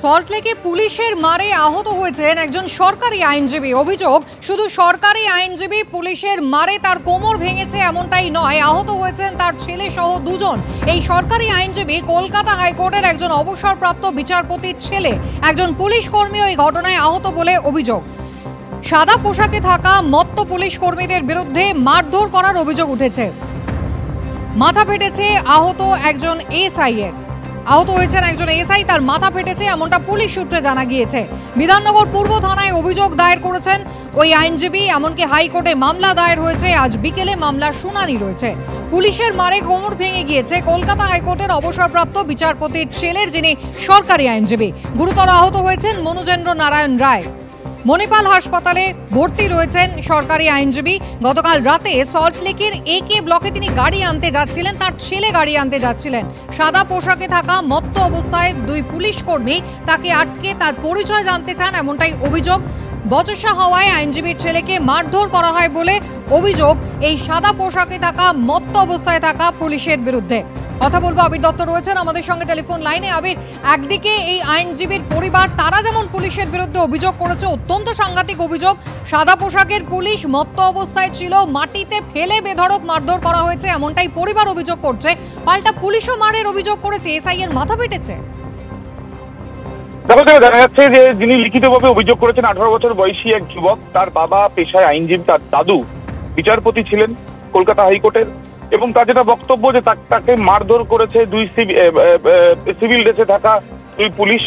সল্টলেকে পুলিশের মারে আহত হয়েছেন একজন সরকারি আইনজীবী। অভিযোগ, শুধু সরকারি আইনজীবী পুলিশের মারে তার কোমর ভেঙেছে এমনটাই নয়, আহত হয়েছেন তার ছেলে সহ দুজন। এই সরকারি আইনজীবী কলকাতা হাইকোর্টের একজন অবসরপ্রাপ্ত বিচারপতির ছেলে। একজন পুলিশ কর্মীও এই ঘটনায় আহত বলে অভিযোগ। সাদা পোশাকে থাকা মত্ত পুলিশ কর্মীদের বিরুদ্ধে মারধর করার অভিযোগ উঠেছে। মাথা ফেটেছে আহত একজন এসআই এর। আহত হয়েছেন একজন এসআই, তার মাথা ফেটেছে এমনটা পুলিশ সূত্রে জানা গিয়েছে। বিধাননগর পূর্ব থানায় অভিযোগ দায়ের করেছেন ওই আইনজীবী, এমনকি হাইকোর্টে মামলা দায়ের হয়েছে। আজ বিকেলে মামলার শুনানি রয়েছে। পুলিশের মারে কোমর ভেঙে গিয়েছে কলকাতা হাইকোর্টের অবসরপ্রাপ্ত বিচারপতির ছেলের, যিনি সরকারি আইনজীবী। গুরুতর আহত হয়েছেন মনোজেন্দ্র নারায়ণ রায়। মণিপাল হাসপাতালে ভর্তি রয়েছেন সরকারি আইনজীবী। গতকাল রাতে সল্টলেকের একে ব্লকে তিনি গাড়ি আনতে যাচ্ছিলেন, তার ছেলে গাড়ি আনতে যাচ্ছিলেন। সাদা পোশাকে থাকা মত্ত অবস্থায় দুই পুলিশ কর্মী তাকে আটকে তার পরিচয় জানতে চান, এমনটাই অভিযোগ। বচসা হওয়ায় আইনজীবীর ছেলেকে মারধর করা হয় বলে অভিযোগ এই সাদা পোশাকে থাকা মত্ত অবস্থায় থাকা পুলিশের বিরুদ্ধে। কথা বলবো, আবির দত্ত রয়েছেন আমাদের সঙ্গে টেলিফোন লাইনে। আবির, একদিকে এই আইনজীবীর পরিবার, তারা যেমন পুলিশের বিরুদ্ধে অভিযোগ করেছে, অত্যন্ত সাংঘাতিক অভিযোগ, সাদা পোশাকের পুলিশ মত্ত অবস্থায় ছিল, মাটিতে ফেলে বেধড়ক মারধর করা হয়েছে এমনটাই পরিবার অভিযোগ করছে। পাল্টা পুলিশও মারের অভিযোগ করেছে, এসআই এর মাথা ফেটেছে। জানা যাচ্ছে যে যিনি লিখিতভাবে অভিযোগ করেছেন 18 বছর বয়সী এক যুবক, তার বাবা পেশায় আইনজীবী, তার দাদু বিচারপতি ছিলেন কলকাতা হাইকোর্টের, এবং তার যেটা বক্তব্য যে তাকে মারধর করেছে দুই সিভিল ড্রেসে থাকা দুই পুলিশ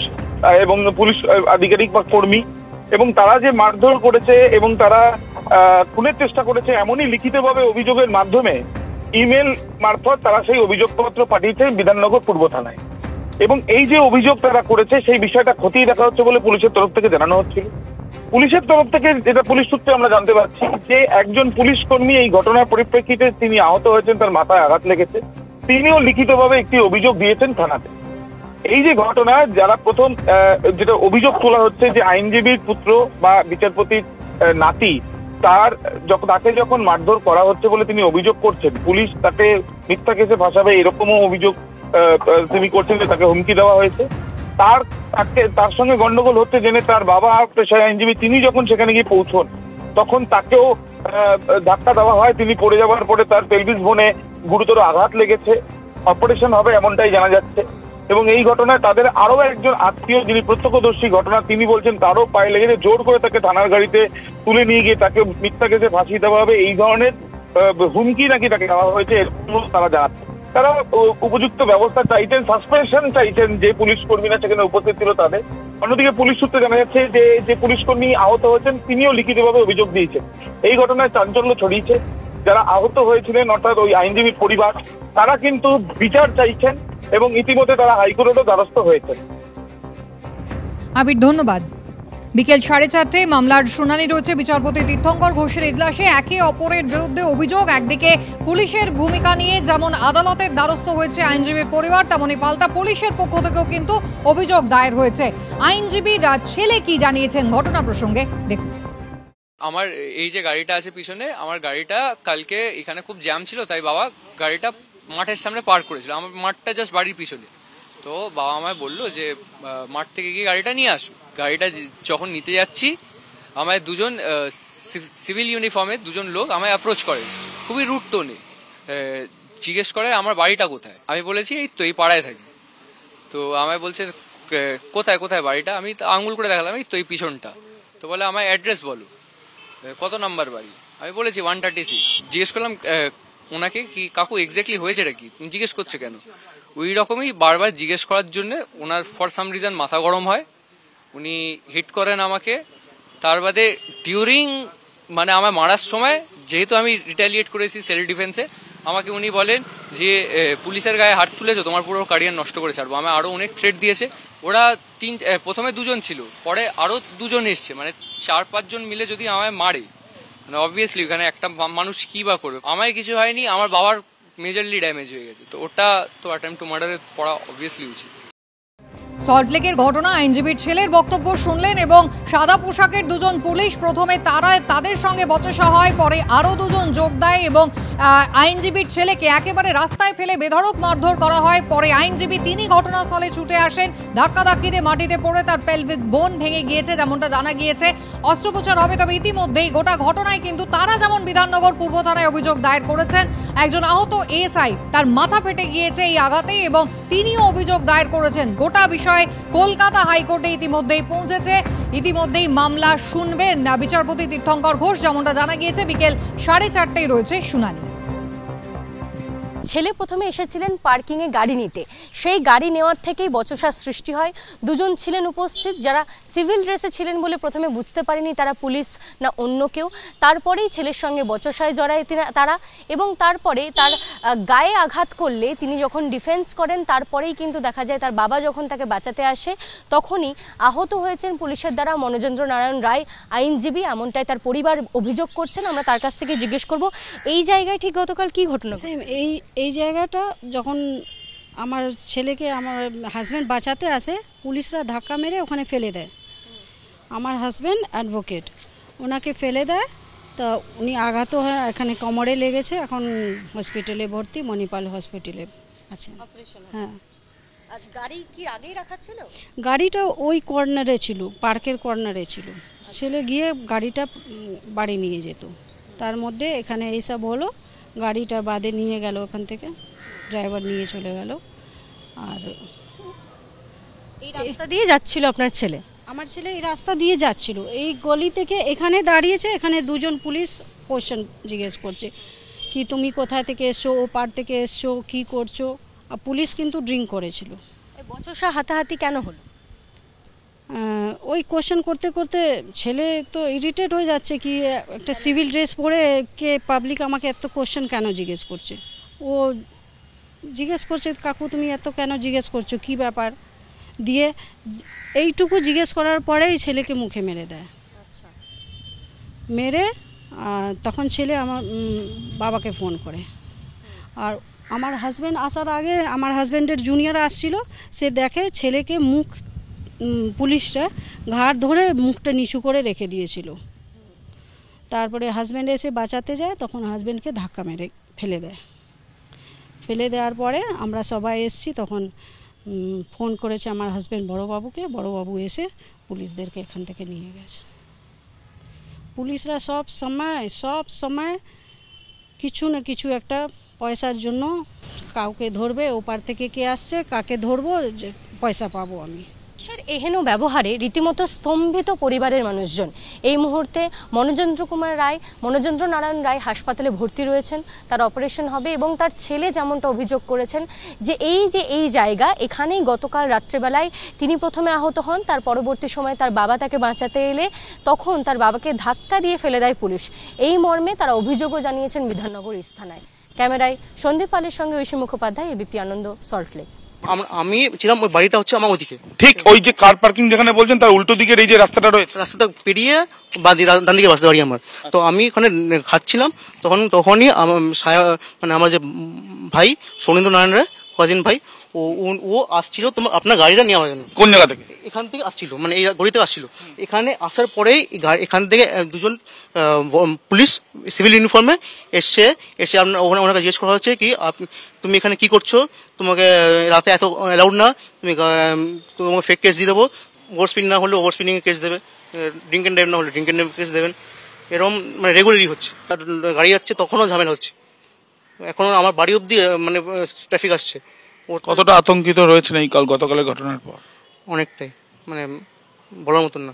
এবং পুলিশ আধিকারিক বা কর্মী, এবং তারা যে মারধর করেছে এবং তারা খুনের চেষ্টা করেছে এমনই লিখিতভাবে অভিযোগের মাধ্যমে ইমেল মারফত তারা সেই অভিযোগপত্র পাঠিয়েছে বিধাননগর পূর্ব থানায়। এবং এই যে অভিযোগ তারা করেছে সেই বিষয়টা খতিয়ে দেখা হচ্ছে বলে পুলিশের তরফ থেকে জানানো হচ্ছিল। পুলিশের তরফ থেকে যেটা পুলিশ সূত্রে আমরা জানতে পারছি যে একজন পুলিশ কর্মী এই ঘটনার পরিপ্রেক্ষিতে তিনি আহত হয়েছেন, তার মাথায় আঘাত লেগেছে, তিনিও লিখিতভাবে একটি অভিযোগ দিয়েছেন থানাতে। এই যে ঘটনা, যারা প্রথম যেটা অভিযোগ তোলা হচ্ছে যে আইনজীবীর পুত্র বা বিচারপতির নাতি, তাকে যখন মারধর করা হচ্ছে বলে তিনি অভিযোগ করছেন, পুলিশ তাকে মিথ্যা কেসে ফাঁসাবে এরকমও অভিযোগ তিনি করছেন যে তাকে হুমকি দেওয়া হয়েছে। তার সঙ্গে গন্ডগোল হচ্ছে জেনে তার বাবা পেশায় আইনজীবী, তিনি যখন সেখানে গিয়ে পৌঁছন তখন তাকেও ধাক্কা দেওয়া হয়। তিনি পড়ে যাওয়ার পরে তার পেলভিস বোনে গুরুতর আঘাত লেগেছে, অপারেশন হবে এমনটাই জানা যাচ্ছে। এবং এই ঘটনায় তাদের আরো একজন আত্মীয়, যিনি প্রত্যক্ষদর্শী ঘটনা, তিনি বলছেন তারও পায়ে লেগেছে, জোর করে তাকে থানার গাড়িতে তুলে নিয়ে গিয়ে তাকে মিথ্যা কেসে ফাঁসিয়ে দেওয়া হবে, এই ধরনের হুমকি নাকি তাকে দেওয়া হয়েছে, এরকম তারা জানাচ্ছে। তারা উপযুক্ত ব্যবস্থা চাইছেন, সাসপেনশন চাইছেন যে পুলিশ কর্মীরা সেখানে উপস্থিত ছিল তাদের। অন্যদিকে পুলিশ সূত্রে জানা যাচ্ছে যে পুলিশ কর্মী আহত হয়েছেন তিনিও লিখিতভাবে অভিযোগ দিয়েছেন। এই ঘটনায় চাঞ্চল্য ছড়িয়েছে। যারা আহত হয়েছিলেন অর্থাৎ ওই আইনজীবীর পরিবার, তারা কিন্তু বিচার চাইছেন এবং ইতিমধ্যে তারা হাইকোর্টেরও দ্বারস্থ হয়েছেন। আবির, ধন্যবাদ। বিকেল 4:30 মামলার শুনানি রয়েছে বিচারপতি তীর্থঙ্কর ঘোষের এজলাসে। একে অপরের বিরুদ্ধে অভিযোগ, একদিকে পুলিশের ভূমিকা নিয়ে যেমন আদালতের দ্বারস্থ হয়েছে আইনজীবীর পরিবার, তেমনি পাল্টা পুলিশের পক্ষ থেকেও কিন্তু অভিযোগ দায়ের হয়েছে। আইনজীবীর ছেলে কি জানিয়েছেন ঘটনা প্রসঙ্গে দেখুন। আমার এই যে গাড়িটা আছে পিছনে, আমার গাড়িটা কালকে এখানে খুব জ্যাম ছিল, তাই বাবা গাড়িটা মাঠের সামনে পার্ক করেছিল। আমার মাঠটা জাস্ট বাড়ির পিছনে। তো বাবা আমায় বললো যে মাঠ থেকে গিয়ে গাড়িটা নিয়ে আসো। গাড়িটা যখন নিতে যাচ্ছি, আমায় দুজন সিভিল ইউনিফর্মে দুজন লোক আমায় অ্যাপ্রোচ করে, খুবই রুড টোনে জিজ্ঞেস করে আমার বাড়িটা কোথায়। আমি বলেছি এই তো এই পাড়ায় থাকি। তো আমায় বলছে কোথায় কোথায় বাড়িটা, আমি আঙুল করে দেখালাম এই তো এই পিছনটা। তো বলে আমায় অ্যাড্রেস বলো, কত নাম্বার বাড়ি। আমি বলেছি 136। জিজ্ঞেস করলাম ওনাকে কি কাকু এক্স্যাক্টলি হয়েছেটা কি, তুমি জিজ্ঞেস করছো কেন। ওই রকমই বারবার জিজ্ঞেস করার জন্য ওনার ফর সাম রিজন মাথা গরম হয়, উনি হিট করেন আমাকে। তার বাদে ডিউরিং মানে আমায় মারার সময়, যেহেতু আমি রিটালিয়েট করেছি সেলফ ডিফেন্সে, আমাকে উনি বলেন যে পুলিশের গায়ে হাত তুলেছো, তোমার পুরো ক্যারিয়ার নষ্ট করে ছাড়বো। আমায় আরো অনেক থ্রেট দিয়েছে। ওরা প্রথমে দুজন ছিল, পরে আরো দুজন এসছে, মানে 4-5 জন মিলে যদি আমায় মারে, মানে অবভিয়াসলি ওখানে একটা মানুষ কি বা করবে। আমায় কিছু হয়নি, আমার বাবার মেজরলি ড্যামেজ হয়ে গেছে। তো ওটা তো অ্যাটেম্পট টু মার্ডারে পড়া অবভিয়াসলি উচিত। সল্টলেকের ঘটনা, আইনজীবীর ছেলের বক্তব্য শুনলেন এবং সাদা পোশাকের দুজন পুলিশ প্রথমে তাদের সঙ্গে বচসা হয়, পরে আরও দুজন যোগ দেয় এবং আইনজীবীর ছেলেকে একেবারে রাস্তায় ফেলে বেধড়ক মারধর করা হয়। পরে আইনজীবী তিনি ঘটনাস্থলে ছুটে আসেন, ধাক্কাধাক্কিতে মাটিতে পড়ে তার পেলভিক বোন ভেঙে গিয়েছে, যেমনটা জানা গিয়েছে। অস্ত্রোপচার হবে, তবে ইতিমধ্যেই গোটা ঘটনায় কিন্তু তারা যেমন বিধাননগর পূর্ব থানায় অভিযোগ দায়ের করেছেন, একজন আহত এসআই তার মাথা ফেটে গিয়েছে এই আঘাতে এবং তিনিও অভিযোগ দায়ের করেছেন। গোটা বিষয়ে কলকাতা হাইকোর্টে ইতিমধ্যেই পৌঁছেছে। ইতিমধ্যেই মামলা শুনবেন বিচারপতি তীর্থঙ্কর ঘোষ, যেমনটা জানা গিয়েছে বিকেল 4:30টায় রয়েছে শুনানি। ছেলে প্রথমে এসেছিলেন পার্কিংয়ে গাড়ি নিতে, সেই গাড়ি নেওয়ার থেকেই বচসার সৃষ্টি হয়। দুজন ছিলেন উপস্থিত যারা সিভিল ড্রেসে ছিলেন বলে প্রথমে বুঝতে পারেনি তারা পুলিশ না অন্য কেউ। তারপরেই ছেলের সঙ্গে বচসায় জড়ায় তারা এবং তারপরে তার গায়ে আঘাত করলে তিনি যখন ডিফেন্স করেন, তারপরেই কিন্তু দেখা যায় তার বাবা যখন তাকে বাঁচাতে আসে তখনই আহত হয়েছেন পুলিশের দ্বারা মনোজেন্দ্র নারায়ণ রায় আইনজীবী, এমনটাই তার পরিবার অভিযোগ করছেন। আমরা তার কাছ থেকে জিজ্ঞেস করব এই জায়গায় ঠিক গতকাল কি ঘটনা। এই জায়গাটা যখন আমার ছেলেকে আমার হাজব্যান্ড বাঁচাতে আসে, পুলিশরা ধাক্কা মেরে ওখানে ফেলে দেয়। আমার হাজব্যান্ড অ্যাডভোকেট, ওনাকে ফেলে দেয়, তা উনি আঘাত হয়, এখানে কোমরে লেগেছে, এখন হসপিটালে ভর্তি, মণিপাল হসপিটালে আছে। হ্যাঁ। গাড়ি কি আগেই রাখা ছিল? গাড়িটা ওই কর্নারে ছিল, পার্কের কর্নারে ছিল। ছেলে গিয়ে গাড়িটা বাড়ি নিয়ে যেত, তার মধ্যে এখানে এইসব হলো। গাড়িটা বাদে নিয়ে গেল, ওখান থেকে ড্রাইভার নিয়ে চলে গেল। আর এই রাস্তা দিয়ে যাচ্ছিল আপনার ছেলে? আমার ছেলে এই রাস্তা দিয়ে যাচ্ছিল, এই গলি থেকে এখানে দাঁড়িয়েছে। এখানে দুজন পুলিশ কোশ্চেন জিজ্ঞেস করছে, কি তুমি কোথা থেকে এসছো, ও পার থেকে এসছো, কি করছো। আর পুলিশ কিন্তু ড্রিঙ্ক করেছিল। বচসা হাতাহাতি কেন হলো? ওই কোশ্চেন করতে করতে ছেলে তো ইরিটেট হয়ে যাচ্ছে, কি একটা সিভিল ড্রেস পরে কে পাবলিক আমাকে এত কোশ্চেন কেন জিজ্ঞেস করছে। ও জিজ্ঞেস করছে, কাকু তুমি এত কেন জিজ্ঞেস করছো, কি ব্যাপার। দিয়ে এইটুকু জিজ্ঞেস করার পরেই ছেলেকে মুখে মেরে দেয়। মেরে তখন ছেলে আমার বাবাকে ফোন করে। আর আমার হাজব্যান্ড আসার আগে আমার হাজব্যান্ডের জুনিয়র আসছিল, সে দেখে ছেলেকে মুখ পুলিশরা ঘাড় ধরে মুখটা নিচু করে রেখে দিয়েছিল। তারপরে হাজব্যান্ড এসে বাঁচাতে যায়, তখন হাজব্যান্ডকে ধাক্কা মেরে ফেলে দেয়। ফেলে দেওয়ার পরে আমরা সবাই এসছি, তখন ফোন করেছে আমার হাজব্যান্ড বড়োবাবুকে, বড়োবাবু এসে পুলিশদেরকে এখান থেকে নিয়ে গেছে। পুলিশরা সব সময় কিছু না কিছু একটা পয়সার জন্য কাউকে ধরবে, ওপার থেকে কে আসছে, কাকে ধরবো, যে পয়সা পাবো আমি। এহেন ব্যবহারে রীতিমতো স্তম্ভিত পরিবারের মানুষজন। এই মুহূর্তে মনোজেন্দ্র নারায়ণ রায় হাসপাতালে ভর্তি রয়েছেন, তার অপারেশন হবে এবং তার ছেলে যেমনটা অভিযোগ করেছেন যে এই জায়গা, এখানেই গতকাল রাত্রেবেলায় তিনি প্রথমে আহত হন, তার পরবর্তী সময় তার বাবা তাকে বাঁচাতে এলে তখন তার বাবাকে ধাক্কা দিয়ে ফেলে দেয় পুলিশ। এই মর্মে তারা অভিযোগও জানিয়েছেন বিধাননগর ইস্ট থানায়। ক্যামেরায় সন্দীপ পালের সঙ্গে ঐশী মুখোপাধ্যায়, এবিপি আনন্দ, সল্টলেক। আমি ছিলাম, ওই বাড়িটা হচ্ছে আমার ওদিকে, ঠিক ওই যে কার পার্কিং যেখানে বলছেন তার উল্টো দিকের এই যে রাস্তাটা রয়েছে, রাস্তাটা পেরিয়ে ডান দিকে বাসতে বাড়ি আমার। তো আমি ওখানে খাচ্ছিলাম, তখনই মানে আমার যে ভাই সৌরেন্দ্র নারায়ণ রায়, কাজিন ভাই, ও আসছিল তোমার আপনার গাড়িটা নিয়ে আমার জন্য। কোন জায়গা থেকে? এখান থেকে আসছিল, মানে এই গড়ি থেকে আসছিল। এখানে আসার পরেই এখান থেকে দুজন পুলিশ সিভিল ইউনিফর্মে এসে ওনাকে জিজ্ঞেস করা হচ্ছে কি তুমি এখানে কি করছো, তোমাকে রাতে এত অ্যালাউড না, তোমাকে ফেক কেস দিয়ে দেবো, ওভার স্পিড না হলে ওভার স্পিডিং এর কেস দেবে, ড্রিঙ্ক অ্যান্ড ড্রাইভ না হলে ড্রিঙ্ক অ্যান্ড ড্রাইভ কেস দেবেন। এরকম মানে রেগুলারই হচ্ছে। গাড়ি যাচ্ছে তখনও ঝামেলা হচ্ছে, এখনো আমার বাড়ি অব্দি মানে ট্রাফিক আসছে। কতটা আতঙ্কিত রয়েছেন এই গতকালের ঘটনার পর? অনেকটাই, মানে বলার মতন না।